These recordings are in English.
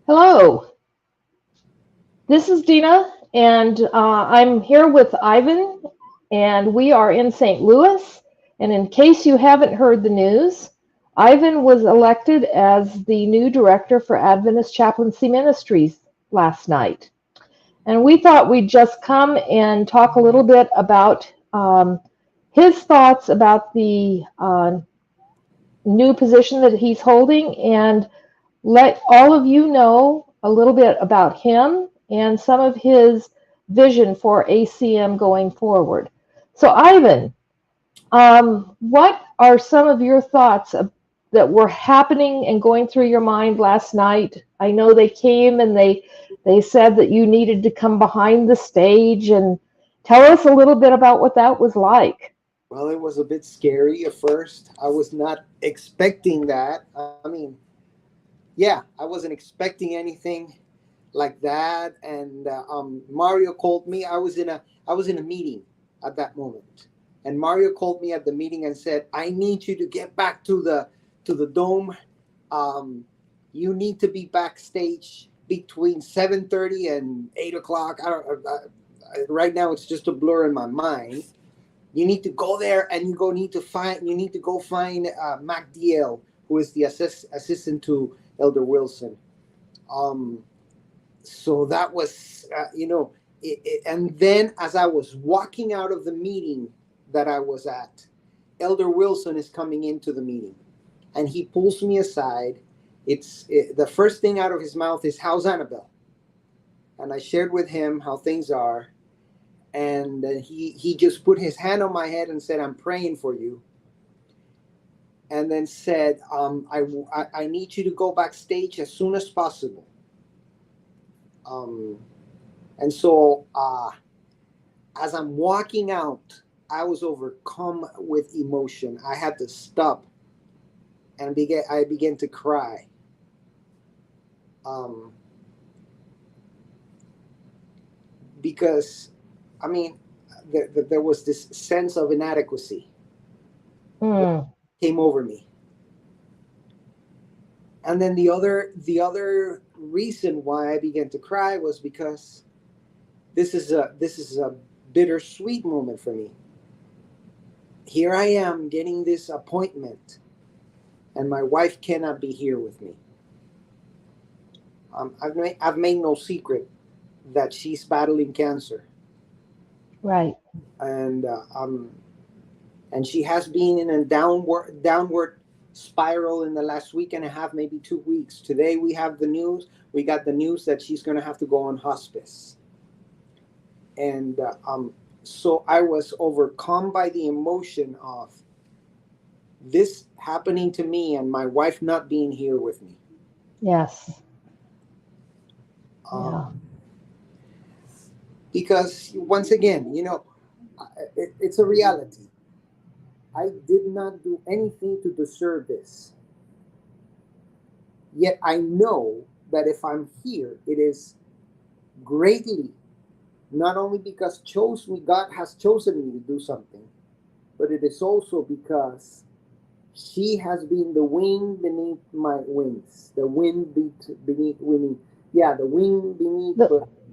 Hello, this is Dina, and I'm here with Ivan, and we are in St. Louis. And in case you haven't heard the news, Ivan was elected as the new director for Adventist Chaplaincy Ministries last night. And we thought we'd just come and talk a little bit about his thoughts about the new position that he's holding and let all of you know a little bit about him and some of his vision for ACM going forward. So, Ivan, what are some of your thoughts that were happening and going through your mind last night? I know they came and they said that you needed to come behind the stage and tell us a little bit about what that was like. Well, it was a bit scary at first. I was not expecting that. Yeah, I wasn't expecting anything like that. And Mario called me. I was in a meeting at that moment, and Mario called me at the meeting and said, "I need you to get back to the dome. You need to be backstage between 7:30 and 8 o'clock. Right now, it's just a blur in my mind. You need to go there, and you need to go find Mac DL, who is the assistant to Elder Wilson." So that was, and then as I was walking out of the meeting that I was at, Elder Wilson is coming into the meeting, and he pulls me aside. The first thing out of his mouth is, "How's Annabelle?" And I shared with him how things are. And he just put his hand on my head and said, "I'm praying for you." And then said, I need you to go backstage as soon as possible. And so as I'm walking out, I was overcome with emotion. I had to stop and I began to cry. Because there was this sense of inadequacy that came over me. And then the other reason why I began to cry was because this is a bittersweet moment for me. Here I am getting this appointment, and my wife cannot be here with me. I've made no secret that she's battling cancer. Right. And she has been in a downward spiral in the last week and a half, maybe 2 weeks. Today we got the news that she's going to have to go on hospice. And so I was overcome by the emotion of this happening to me and my wife not being here with me. Yes. Yeah. Because once again, it's a reality. I did not do anything to deserve this. Yet I know that if I'm here, it is greatly, not only because God has chosen me to do something, but it is also because she has been the wing beneath my wings, the wind beneath winning. Yeah, the wing beneath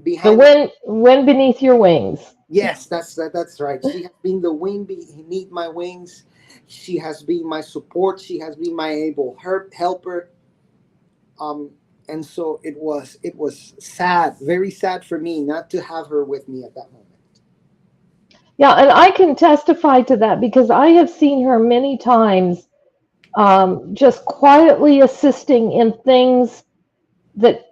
behind. The wind beneath your wings. Yes, that's right. She has been the wing beneath my wings. She has been my support. She has been my able helper. And so it was sad, very sad for me not to have her with me at that moment. Yeah, and I can testify to that because I have seen her many times just quietly assisting in things that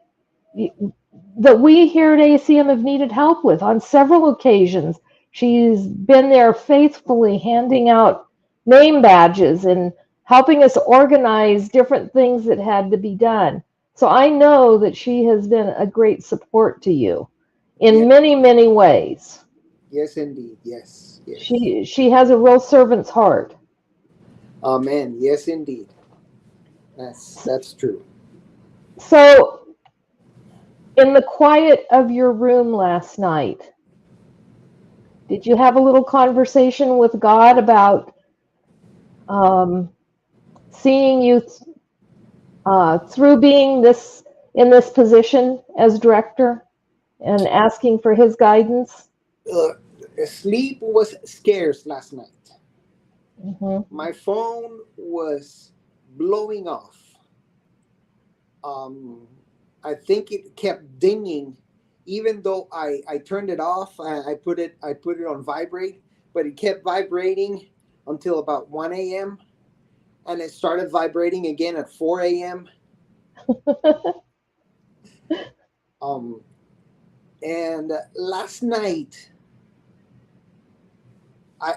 we here at ACM have needed help with on several occasions. She's been there faithfully handing out name badges and helping us organize different things that had to be done. So I know that she has been a great support to you in many, many ways. Yes, indeed. Yes. She has a real servant's heart. Amen. Yes, indeed. That's true. So, in the quiet of your room last night, did you have a little conversation with God about seeing you through being this in this position as director and asking for his guidance? Uh, Sleep was scarce last night. Hmm. My phone was blowing off. Um, I think it kept dinging, even though I turned it off. I put it on vibrate, but it kept vibrating until about 1 a.m. and it started vibrating again at 4 a.m. Um, and last night,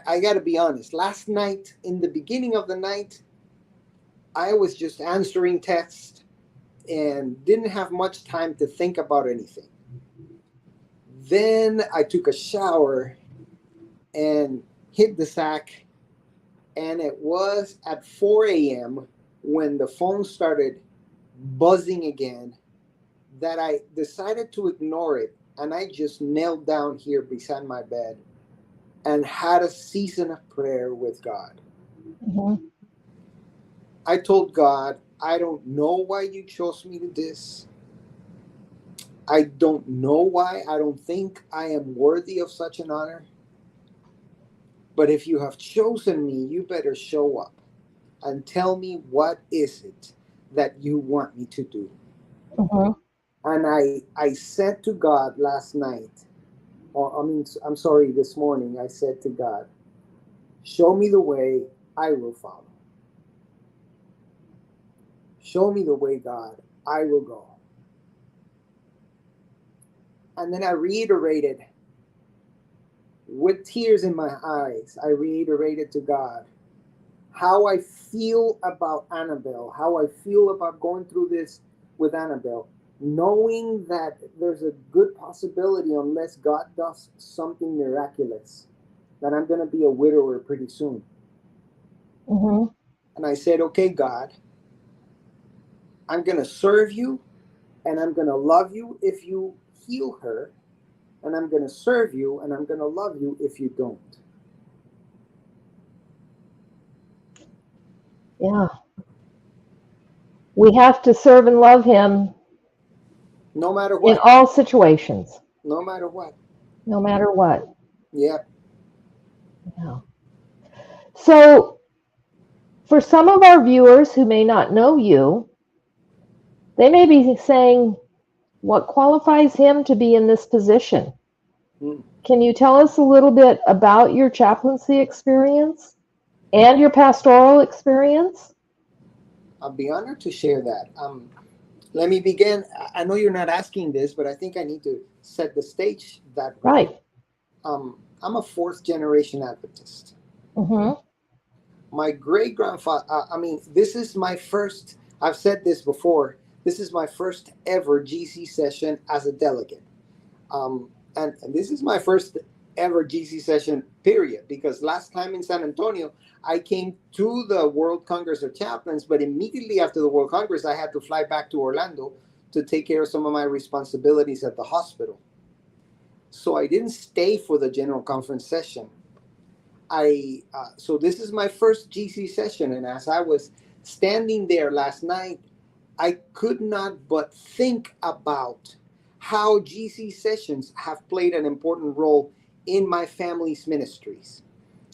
I got to be honest. Last night, in the beginning of the night, I was just answering texts and didn't have much time to think about anything. Then I took a shower and hit the sack, and it was at 4 a.m. when the phone started buzzing again that I decided to ignore it, and I just knelt down here beside my bed and had a season of prayer with God. Hmm. I told God, I don't know why you chose me to this. I don't know why. I don't think I am worthy of such an honor. But if you have chosen me, you better show up and tell me what is it that you want me to do. Hmm. And I said to God last night, or I mean, I'm sorry, this morning, I said to God, show me the way, I will follow. Show me the way, God, I will go. And then I reiterated with tears in my eyes, I reiterated to God how I feel about Annabelle, how I feel about going through this with Annabelle, knowing that there's a good possibility, unless God does something miraculous, that I'm going to be a widower pretty soon. Hmm. And I said, okay, God, I'm going to serve you and I'm going to love you if you heal her. And I'm going to serve you and I'm going to love you if you don't. Yeah. We have to serve and love him No matter in what. all situations, No matter what. no matter what. Yeah. Yeah. So, for some of our viewers who may not know you, they may be saying, what qualifies him to be in this position? Mm. Can you tell us a little bit about your chaplaincy experience and your pastoral experience? I'll be honored to share that. Let me begin. I know you're not asking this, but I think I need to set the stage that way. Right. I'm a fourth generation Adventist. Mm-hmm. My great grandfather, I mean, this is my first, I've said this before, this is my first ever GC session as a delegate. And this is my first ever GC session, period, because last time in San Antonio, I came to the World Congress of Chaplains, but immediately after the World Congress, I had to fly back to Orlando to take care of some of my responsibilities at the hospital. So I didn't stay for the General Conference session. So this is my first GC session, and as I was standing there last night, I could not but think about how GC sessions have played an important role in my family's ministries.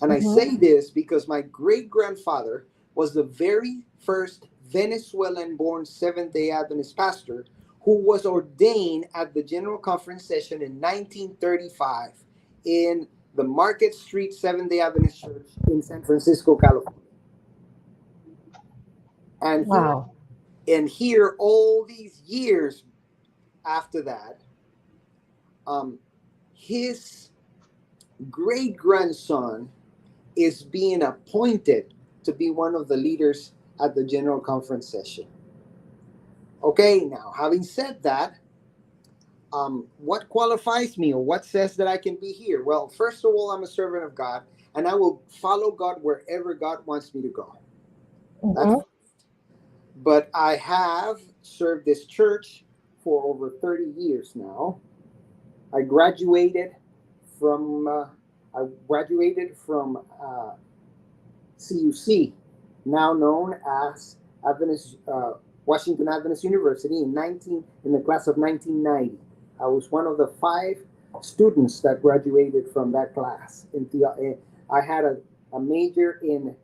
And I Mm-hmm. say this because my great grandfather was the very first Venezuelan born Seventh day Adventist pastor who was ordained at the General Conference session in 1935 in the Market Street Seventh day Adventist Church in San Francisco, California. And here Wow. and here all these years after that, um, his great grandson is being appointed to be one of the leaders at the General Conference session. Okay, now having said that, what qualifies me or what says that I can be here? Well, first of all, I'm a servant of God and I will follow God wherever God wants me to go. That's Mm-hmm. But I have served this church for over 30 years now. I graduated from uh, CUC, now known as Adventist Washington Adventist University in the class of 1990. I was one of the 5 students that graduated from that class. I had a major in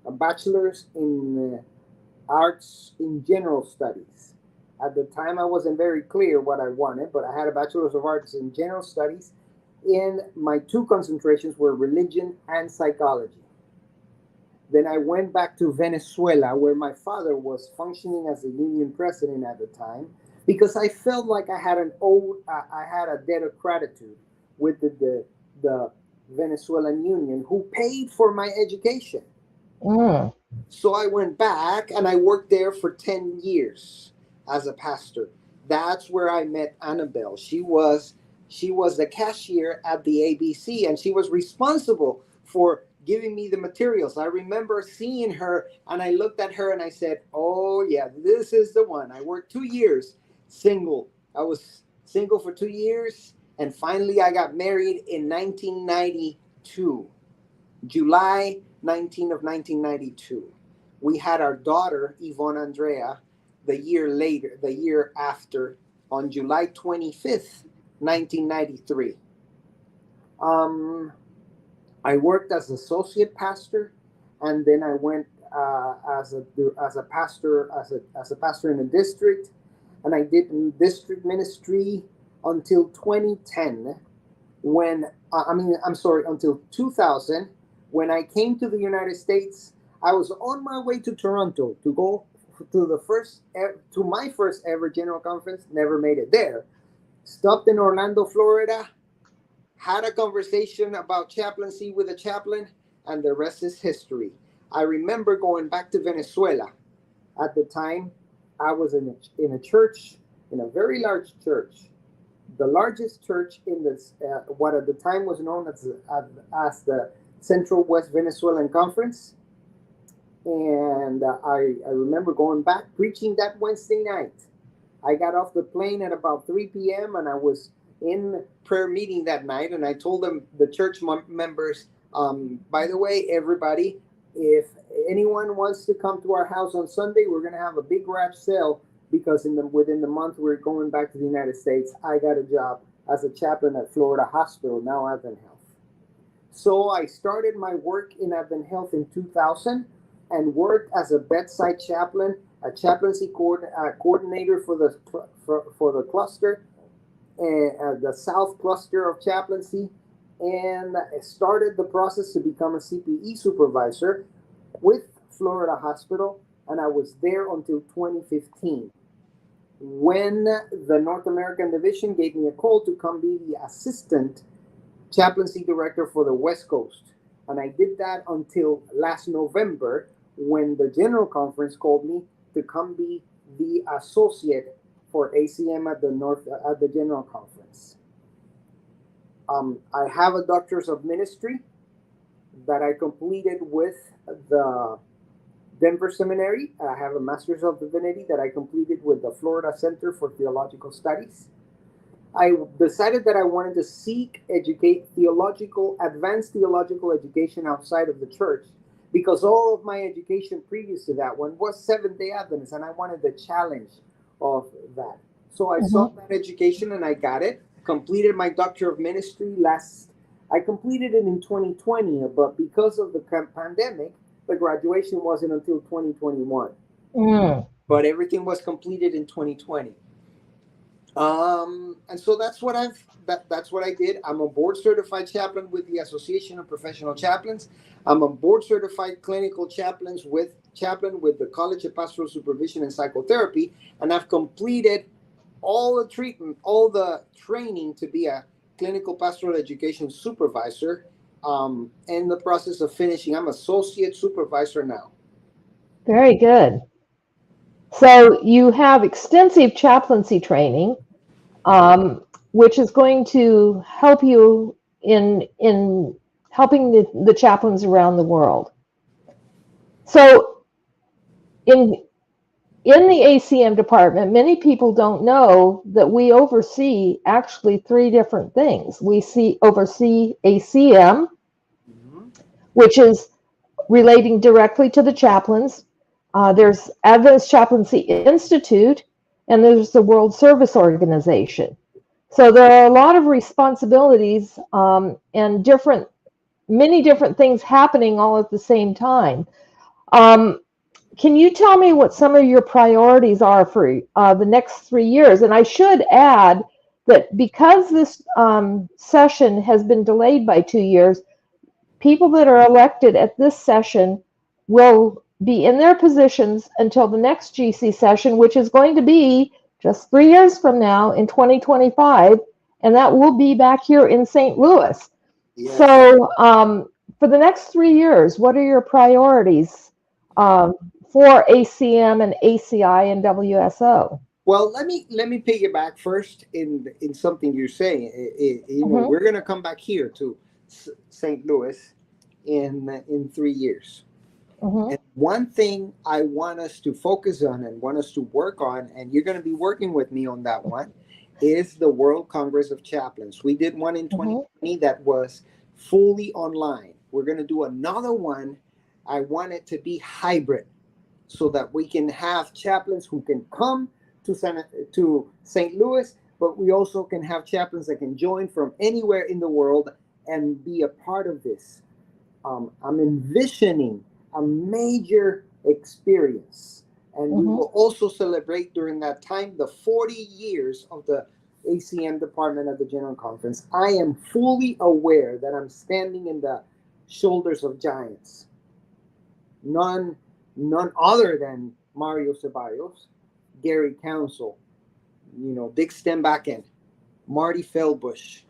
a bachelor's in arts in general studies. At the time, I wasn't very clear what I wanted, but I had a bachelor's of arts in general studies. And my 2 concentrations were religion and psychology. Then I went back to Venezuela, where my father was functioning as the union president at the time, because I felt like I had a debt of gratitude with the Venezuelan Union, who paid for my education. Mm. So I went back and I worked there for 10 years as a pastor. That's where I met Annabelle. She was the cashier at the ABC, and she was responsible for giving me the materials. I remember seeing her, and I looked at her and I said, oh yeah, this is the one. I worked 2 years single. I was single for 2 years, and finally I got married in 1992, July 19 of 1992. We had our daughter, Yvonne Andrea, the year after, on July 25th, 1993. I worked as associate pastor, and then I went as a pastor in a district, and I did district ministry until 2010, until 2000, when I came to the United States. I was on my way to Toronto to go to my first ever general conference. Never made it there. Stopped in Orlando, Florida, had a conversation about chaplaincy with a chaplain, and the rest is history. I remember going back to Venezuela. At the time, I was in a church, in a very large church, the largest church in this, what at the time was known as the Central West Venezuelan Conference. And I remember going back, preaching that Wednesday night. I got off the plane at about 3 p.m. and I was in prayer meeting that night. And I told them, the church members, by the way, everybody, if anyone wants to come to our house on Sunday, we're going to have a big garage sale, because within the month we're going back to the United States. I got a job as a chaplain at Florida Hospital, now Advent Health. So I started my work in Advent Health in 2000 and worked as a bedside chaplain, a chaplaincy coordinator for the cluster, the South cluster of chaplaincy, and started the process to become a CPE supervisor with Florida Hospital, and I was there until 2015, when the North American Division gave me a call to come be the assistant chaplaincy director for the West Coast. And I did that until last November, when the General Conference called me to come be the associate for ACM at the General Conference. I have a Doctor's of Ministry that I completed with the Denver Seminary. I have a Master's of Divinity that I completed with the Florida Center for Theological Studies. I decided that I wanted to seek advanced theological education outside of the church, because all of my education previous to that one was Seventh-day Adventist, and I wanted the challenge of that. So I sought that education and I got it. Completed my Doctor of Ministry I completed it in 2020, but because of the pandemic, the graduation wasn't until 2021. But everything was completed in 2020. And so that's what I did. I'm a board certified chaplain with the Association of Professional Chaplains. I'm a board certified clinical chaplain with the College of Pastoral Supervision and Psychotherapy, and I've completed all the training to be a clinical pastoral education supervisor. In the process of finishing, I'm associate supervisor now. Very good. So you have extensive chaplaincy training, which is going to help you in helping the chaplains around the world. So in the ACM department, many people don't know that we oversee actually 3 different things. We oversee ACM, which is relating directly to the chaplains. There's Adventist Chaplaincy Institute, and there's the World Service Organization. So there are a lot of responsibilities and many different things happening all at the same time. Um, can you tell me what some of your priorities are for the next 3 years? And I should add that because this session has been delayed by 2 years, people that are elected at this session will be in their positions until the next GC session, which is going to be just 3 years from now in 2025, and that will be back here in St. Louis. Yes. So for the next 3 years, what are your priorities for ACM and ACI and WSO? Well, let me piggyback first in something you're saying. We're going to come back here to St. Louis in 3 years. And one thing I want us to focus on and want us to work on, and you're going to be working with me on that one, is the World Congress of Chaplains. We did one in 2020 that was fully online. We're going to do another one. I want it to be hybrid so that we can have chaplains who can come to St. Louis, but we also can have chaplains that can join from anywhere in the world and be a part of this. I'm envisioning a major experience, and we will also celebrate during that time the 40 years of the ACM Department at the General Conference. I am fully aware that I'm standing in the shoulders of giants. None other than Mario Ceballos, Gary Council, Dick Stenbakken, Marty Feldbush,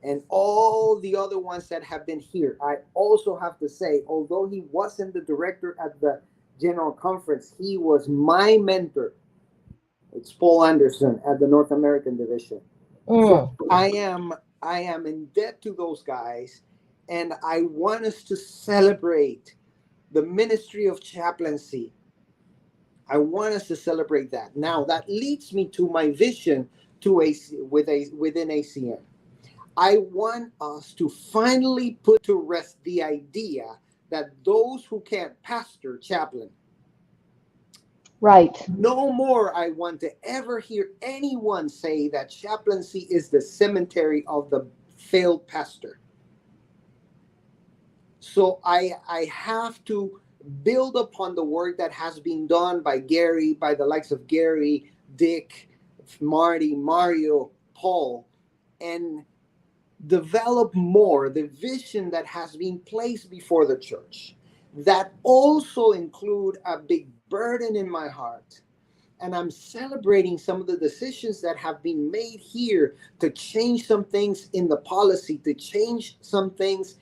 and all the other ones that have been here. I also have to say, although he wasn't the director at the General Conference, he was my mentor. It's Paul Anderson at the North American Division. So I am in debt to those guys, and I want us to celebrate the ministry of chaplaincy. I want us to celebrate that. Now, that leads me to my vision within ACM. I want us to finally put to rest the idea that those who can't pastor chaplain. Right. No more I want to ever hear anyone say that chaplaincy is the cemetery of the failed pastor. So I have to build upon the work that has been done by Gary, by the likes of Gary, Dick, Marty, Mario, Paul, and develop more the vision that has been placed before the church. That also include a big burden in my heart. And I'm celebrating some of the decisions that have been made here to change some things in the policy, to change some things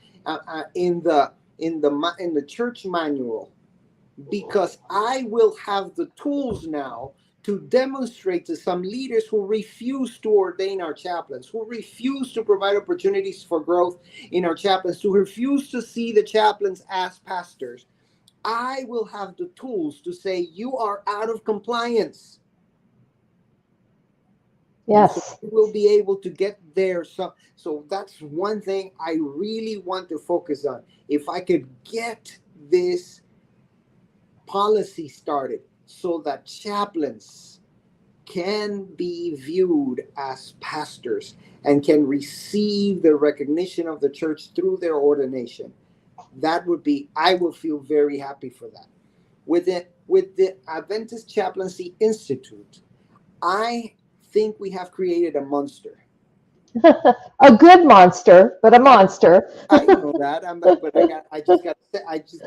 in the church manual, because I will have the tools now to demonstrate to some leaders who refuse to ordain our chaplains, who refuse to provide opportunities for growth in our chaplains, who refuse to see the chaplains as pastors. I will have the tools to say, you are out of compliance. Yes. So we will be able to get there. So that's one thing I really want to focus on. If I could get this policy started so that chaplains can be viewed as pastors and can receive the recognition of the church through their ordination, I will feel very happy for that. With the Adventist Chaplaincy Institute, I think we have created a monster. A good monster, but a monster. I know that, but I just got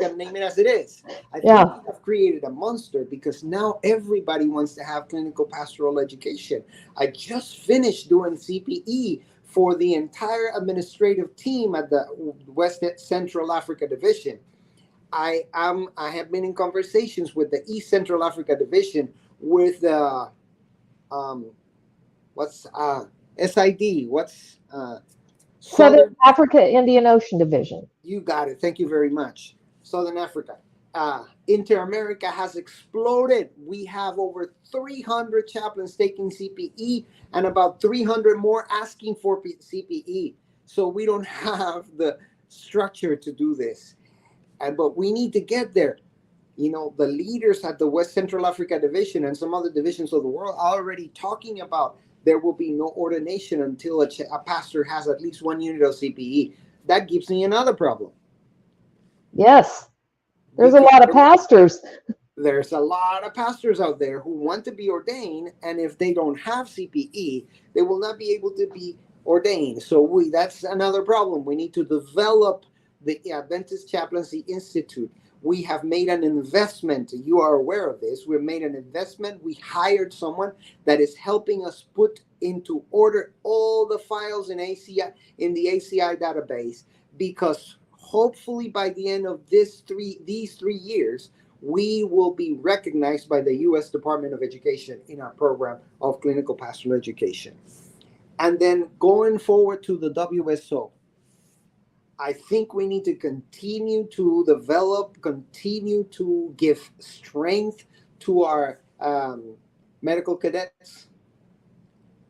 to name it as it is. I think we have created a monster because now everybody wants to have clinical pastoral education. I just finished doing CPE for the entire administrative team at the West Central Africa Division. I have been in conversations with the East Central Africa Division with SID. Southern Africa Indian Ocean Division. You got it. Thank you very much. Southern Africa. Inter-America has exploded. We have over 300 chaplains taking CPE and about 300 more asking for CPE. So we don't have the structure to do this. But we need to get there. The leaders at the West Central Africa Division and some other divisions of the world are already talking about there will be no ordination until a pastor has at least 1 unit of CPE. That gives me another problem. Yes, there's a Because lot of pastors. there's a lot of pastors out there who want to be ordained, and if they don't have CPE, they will not be able to be ordained. So that's another problem. We need to develop the Adventist Chaplaincy Institute. We have made an investment. You are aware of this. We've made an investment. We hired someone that is helping us put into order all the files in ACI, in the ACI database, because hopefully by the end of these 3 years, we will be recognized by the U.S. Department of Education in our program of clinical pastoral education. And then going forward to the WSO, I think we need to continue to develop, continue to give strength to our medical cadets.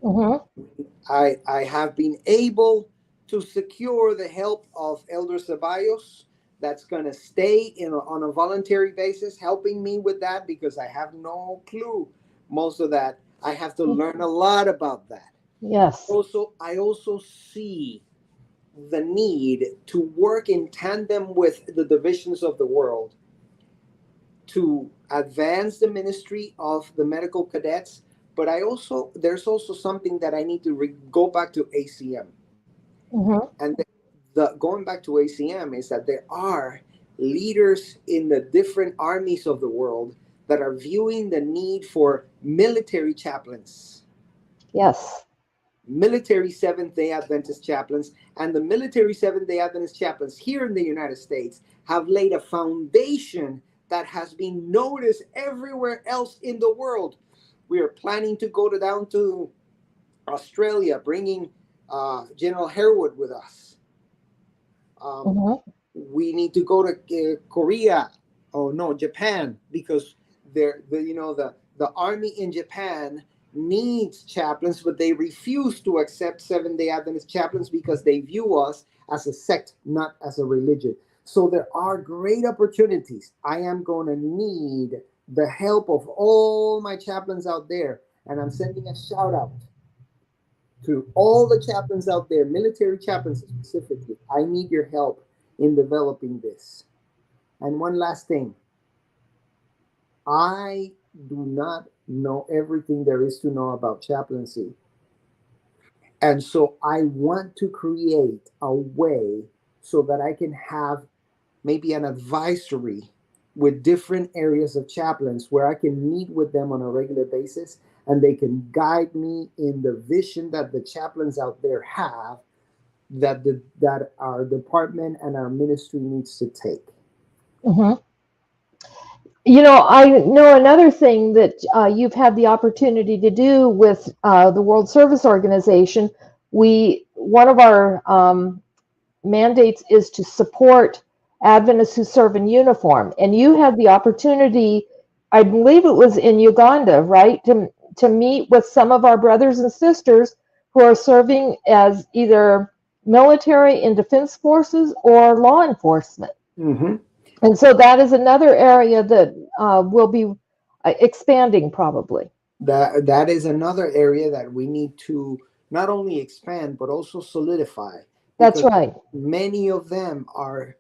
Mm-hmm. I have been able to secure the help of Elder Ceballos. That's going to stay on a voluntary basis, helping me with that, because I have no clue most of that. I have to learn a lot about that. Yes. I also see the need to work in tandem with the divisions of the world to advance the ministry of the medical cadets. But there's also something that I need to go back to ACM. Mm-hmm. And the going back to ACM is that there are leaders in the different armies of the world that are viewing the need for military chaplains. Yes. Military Seventh-day Adventist chaplains, and the military Seventh-day Adventist chaplains here in the United States have laid a foundation that has been noticed everywhere else in the world. We are planning to go down to Australia, bringing General Harewood with us. Mm-hmm. We need to go to Korea, Japan, because the army in Japan needs chaplains, but they refuse to accept Seventh-day Adventist chaplains because they view us as a sect, not as a religion. So there are great opportunities. I am going to need the help of all my chaplains out there, and I'm sending a shout out to all the chaplains out there, military chaplains specifically. I need your help in developing this. And one last thing, I do not know everything there is to know about chaplaincy. And so I want to create a way so that I can have maybe an advisory with different areas of chaplains where I can meet with them on a regular basis, and they can guide me in the vision that the chaplains out there have, that our department and our ministry needs to take. Mm-hmm. I know another thing that you've had the opportunity to do with the World Service Organization. One of our mandates is to support Adventists who serve in uniform, and you had the opportunity, I believe it was in Uganda, right, to meet with some of our brothers and sisters who are serving as either military in defense forces or law enforcement. Mm-hmm. And so that is another area that will be expanding probably. That is another area that we need to not only expand but also solidify, That's because right. many of them are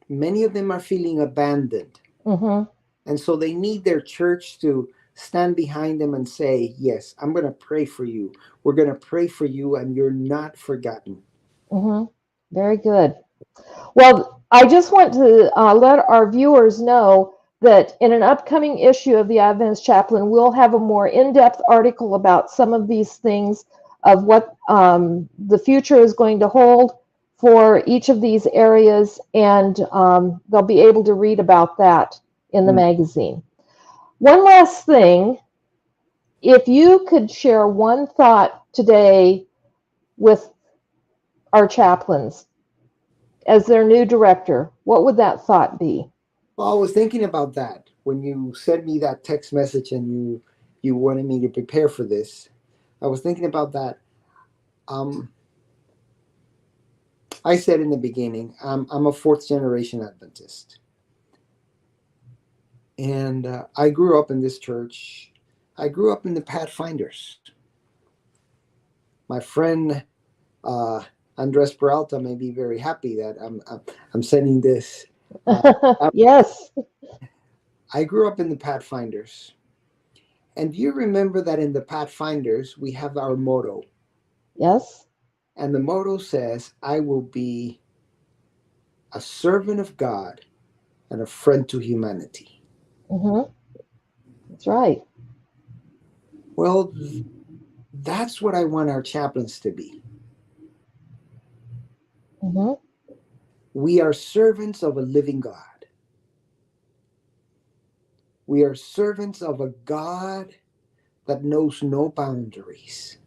feeling abandoned. Mm-hmm. And so they need their church to stand behind them and say, yes, I'm going to pray for you. We're going to pray for you, and you're not forgotten. Mm-hmm. Very good. Well, I just want to let our viewers know that in an upcoming issue of the Adventist Chaplain, we'll have a more in-depth article about some of these things, of what the future is going to hold for each of these areas, and they'll be able to read about that in the magazine. One last thing, if you could share one thought today with our chaplains as their new director, what would that thought be? Well, I was thinking about that when you sent me that text message and you wanted me to prepare for this. I was thinking about that. I said in the beginning, I'm a fourth generation Adventist. And I grew up in this church. I grew up in the Pathfinders. My friend uh, Andres Peralta may be very happy that I'm sending this. Out. Yes. I grew up in the Pathfinders. And do you remember that in the Pathfinders, we have our motto? Yes. And the motto says, I will be a servant of God and a friend to humanity. Mm-hmm. That's right. Well, that's what I want our chaplains to be. Mm-hmm. We are servants of a living God. We are servants of a God that knows no boundaries.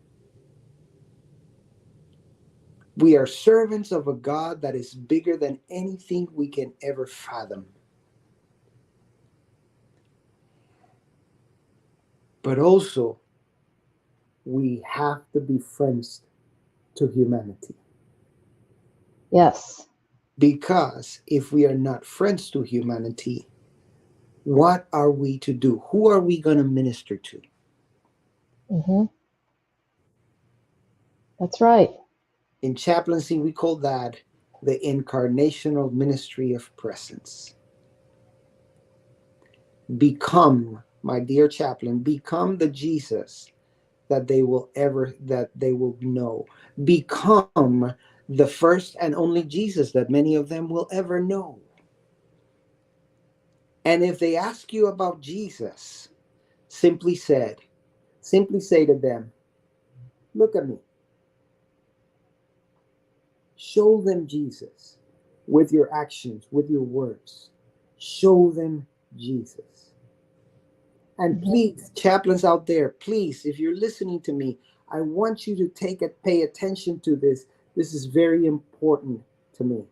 We are servants of a God that is bigger than anything we can ever fathom. But also, we have to be friends to humanity. Yes. Because if we are not friends to humanity, what are we to do? Who are we going to minister to? Mm-hmm. That's right. In chaplaincy, we call that the incarnational ministry of presence. Become, my dear chaplain, become the Jesus that they will know. Become the first and only Jesus that many of them will ever know. And if they ask you about Jesus, simply said, simply say to them, look at me. Show them Jesus with your actions, with your words. Show them Jesus. And Mm-hmm. please, chaplains out there, please, if you're listening to me, I want you to pay attention to this. This is very important to me.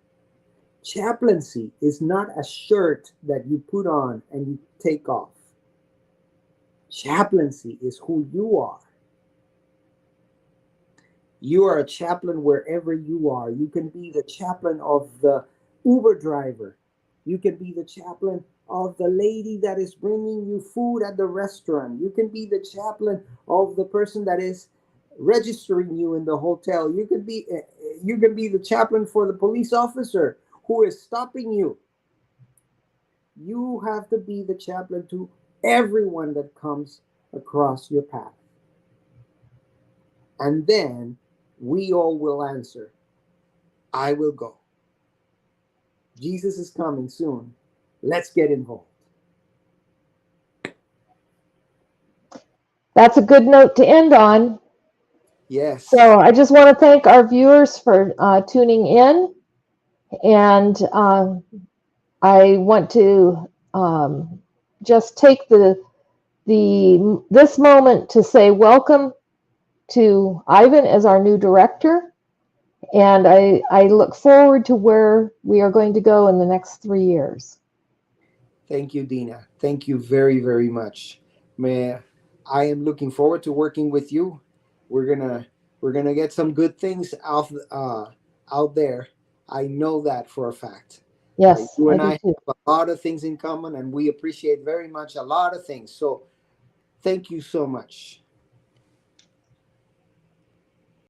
Chaplaincy is not a shirt that you put on and you take off. Chaplaincy is who you are. You are a chaplain wherever you are. You can be the chaplain of the Uber driver. You can be the chaplain of the lady that is bringing you food at the restaurant. You can be the chaplain of the person that is registering you in the hotel. You can be the chaplain for the police officer who is stopping you. You have to be the chaplain to everyone that comes across your path. And then we all will answer, I will go. Jesus is coming soon. Let's get involved. That's a good note to end on. Yes. So I just want to thank our viewers for tuning in, and I want to just take the this moment to say welcome to Ivan as our new director, and I look forward to where we are going to go in the next 3 years. Thank you, Dina. Thank you very, very much. Man, I am looking forward to working with you. We're gonna we're gonna get some good things out there. I know that for a fact. Yes, You I and do I too. have a lot of things in common, and we appreciate very much a lot of things. So, thank you so much.